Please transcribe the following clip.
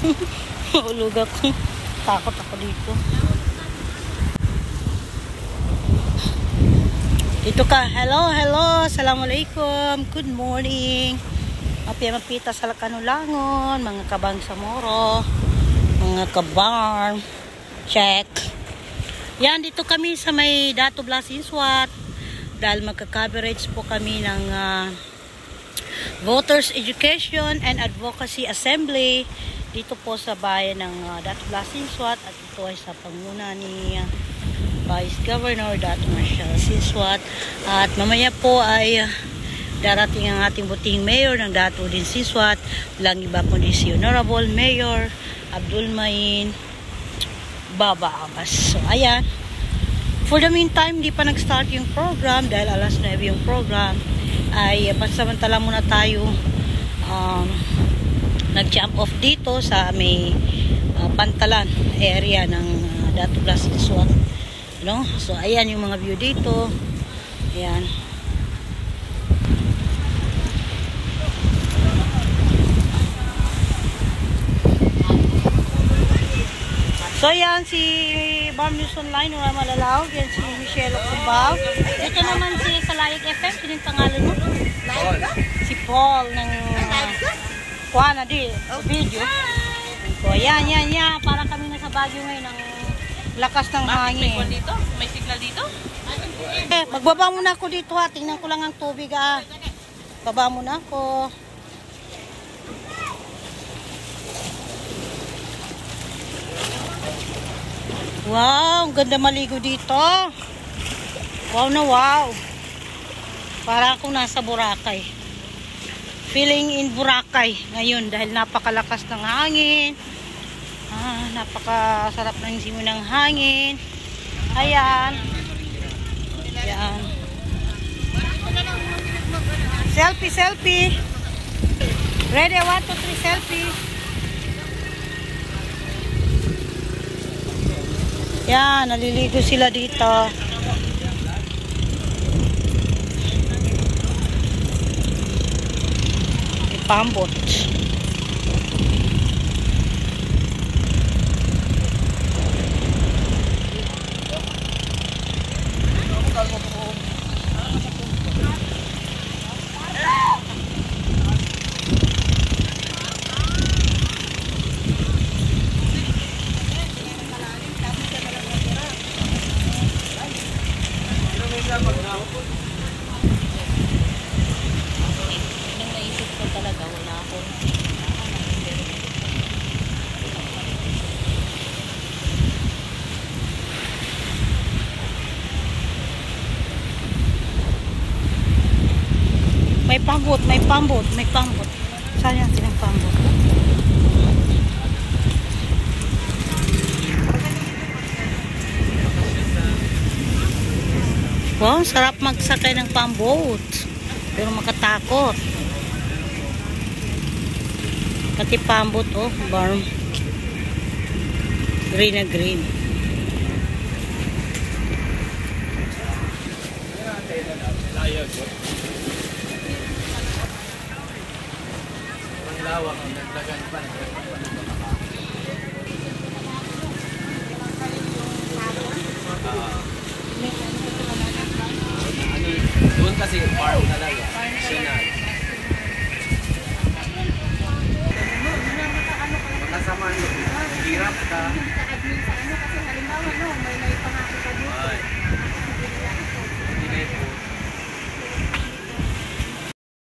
Maulog ako. Takot ako dito. Dito ka. Hello, hello. Assalamualaikum. Good morning. Mapita sa Kanulangon. Mga kabang sa Moro. Mga kabarm. Check. Yan, dito kami sa may Dato Blasenswat. Dahil magka-coverage po kami ng Voters Education and Advocacy Assembly dito po sa bayan ng Dato Blasenswat, at ito ay sa panguna ni Vice Governor Dato Marcial Siswat. At mamaya po ay darating ang ating butihing mayor ng Dato din Siswat, walang iba kundi si Honorable Mayor Abdul Main Baba Abbas. So ayan, for the meantime, di pa nag-start yung program dahil alas 9 yung program. Ay pansamantala muna tayo nag-jump off dito sa may Pantalan area ng Dato Blasenswat, no? So ayan yung mga view dito. Ayan. So yan si Barm News Online, wala malalaw. Yan si Michelle Okubaw. Ito naman si Salayag FM. Sino yung pangalan mo? Si Paul ng Kuana di video. So yan. Para kami nasa Baguio ngayon ng lakas ng hangin. May dito? May signal dito? Magbaba muna ako dito ha. Tingnan ko lang ang tubig ha. Baba muna ako. Wow, ang ganda maligo dito. Wow na wow. Para akong nasa Boracay. Feeling in Boracay ngayon dahil napakalakas ng hangin. Napakasarap ng simoy ng hangin. Ayan. Ayan. Selfie. Ready, 1, 2, 3, selfie. Yan, naliligo sila dito. Ipambot. Naisip ko talaga, wala ako. May pambot. Saan yan silang pambot? Wow, sarap magsakay ng pambot. Pero makatakot. Pati pambot, oh, barm. Green na green. Lawak ang naglagan pa. Doon kasi farm talaga. Sinal. Makasama nyo. Hirap ka. Admin sa ano kasi halimbawa no, may